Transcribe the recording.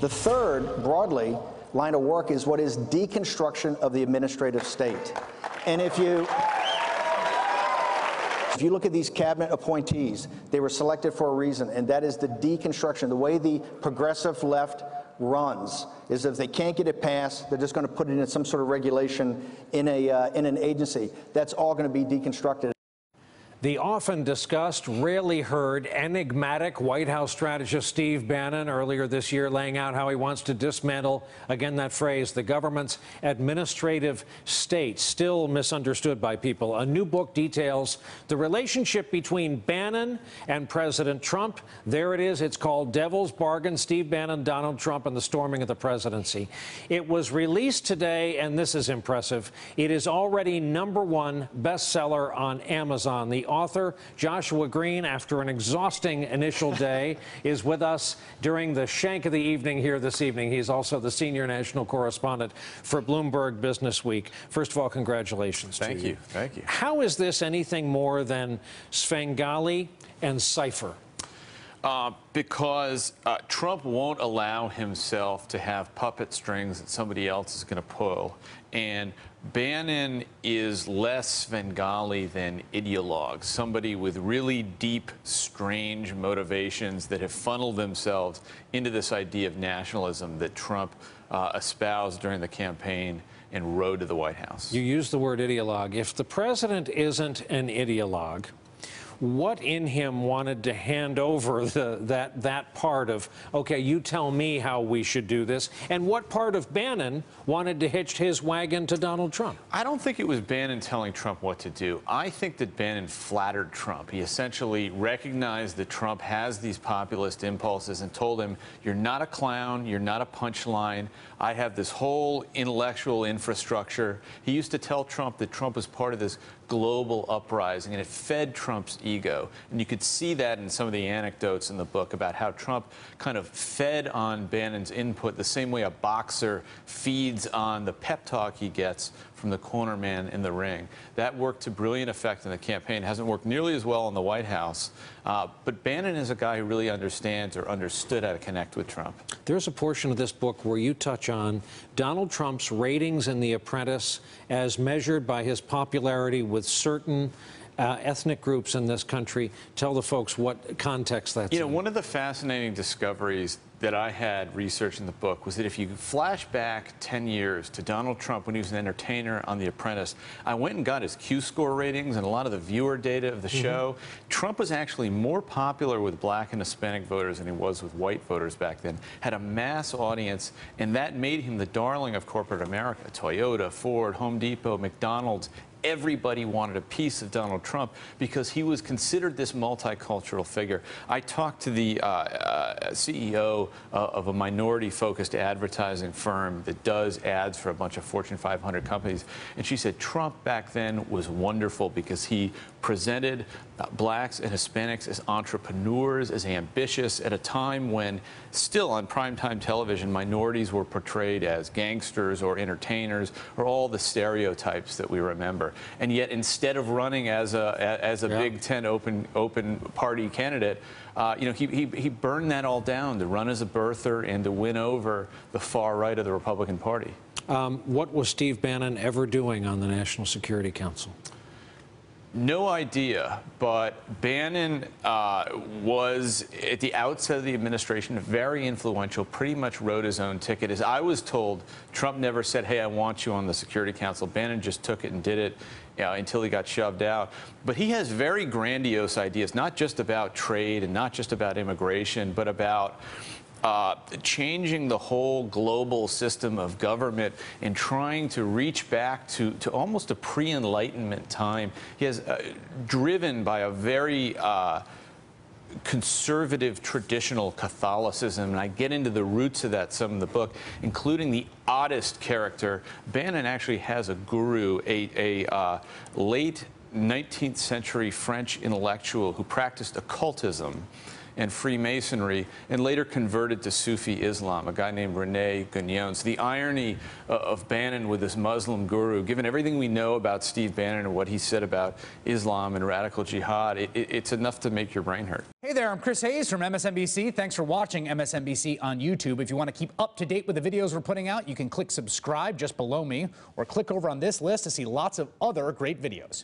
The third, broadly, line of work is what is deconstruction of the administrative state. And if you look at these cabinet appointees, they were selected for a reason, and that is the deconstruction. The way the progressive left runs is if they can't get it passed, they're just going to put it in some sort of regulation in an agency. That's all going to be deconstructed. The often discussed, rarely heard, enigmatic White House strategist Steve Bannon earlier this year laying out how he wants to dismantle, again that phrase, the government's administrative state, still misunderstood by people. A new book details the relationship between Bannon and President Trump. There it is. It's called Devil's Bargain, Steve Bannon, Donald Trump, and the Storming of the Presidency. It was released today, and this is impressive. It is already #1 bestseller on Amazon. The author, Joshua Green, after an exhausting initial day, is with us during the shank of the evening here this evening. He's also the senior national correspondent for Bloomberg Business Week. First of all, congratulations to you. Thank you. Thank you. How is this anything more than Svengali and Cipher? Because Trump won't allow himself to have puppet strings that somebody else is going to pull. And Bannon is less Svengali than ideologue, somebody with really deep, strange motivations that have funneled themselves into this idea of nationalism that Trump espoused during the campaign and rode to the White House. You use the word ideologue. If the president isn't an ideologue, what in him wanted to hand over that part of, okay, you tell me how we should do this, and what part of Bannon wanted to hitch his wagon to Donald Trump? I don't think it was Bannon telling Trump what to do. I think that Bannon flattered Trump. He essentially recognized that Trump has these populist impulses and told him, you're not a clown, you're not a punchline. I have this whole intellectual infrastructure. He used to tell Trump that Trump was part of this global uprising, and it fed Trump's ego. And you could see that in some of the anecdotes in the book about how Trump kind of fed on Bannon's input the same way a boxer feeds on the pep talk he gets from the corner man in the ring. That worked to brilliant effect in the campaign. It hasn't worked nearly as well in the White House. But Bannon is a guy who really understands or understood how to connect with Trump. There's a portion of this book where you touch on Donald Trump's ratings in The Apprentice as measured by his popularity with certain ethnic groups in this country. Tell the folks what context that's in. One of the fascinating discoveries that I had researching the book was that if you flash back 10 years to Donald Trump when he was an entertainer on The Apprentice, I went and got his Q-score ratings and a lot of the viewer data of the show. Trump was actually more popular with black and Hispanic voters than he was with white voters back then, had a mass audience, and that made him the darling of corporate America. Toyota, Ford, Home Depot, McDonald's. Everybody wanted a piece of Donald Trump because he was considered this multicultural figure. I talked to the CEO of a minority-focused advertising firm that does ads for a bunch of Fortune 500 companies, and she said Trump back then was wonderful because he presented blacks and Hispanics as entrepreneurs, as ambitious, at a time when still on primetime television minorities were portrayed as gangsters or entertainers or all the stereotypes that we remember. And yet instead of running as a Big Ten open party candidate, he burned that all down to run as a birther and to win over the far right of the Republican Party. What was Steve Bannon ever doing on the National Security Council? No idea, but Bannon was, at the outset of the administration, very influential, pretty much wrote his own ticket. As I was told, Trump never said, hey, I want you on the Security Council. Bannon just took it and did it until he got shoved out. But he has very grandiose ideas, not just about trade and not just about immigration, but about changing the whole global system of government and trying to reach back to almost a pre-Enlightenment time. He has driven by a very conservative traditional Catholicism, and I get into the roots of that some in the book, including the oddest character. Bannon actually has a guru, a late 19th century French intellectual who practiced occultism and Freemasonry, and later converted to Sufi Islam, a guy named Rene Gagnon. So the irony of Bannon with this Muslim guru, given everything we know about Steve Bannon and what he said about Islam and radical jihad, it's enough to make your brain hurt. Hey there, I'm Chris Hayes from MSNBC. Thanks for watching MSNBC on YouTube. If you want to keep up to date with the videos we're putting out, you can click subscribe just below me, or click over on this list to see lots of other great videos.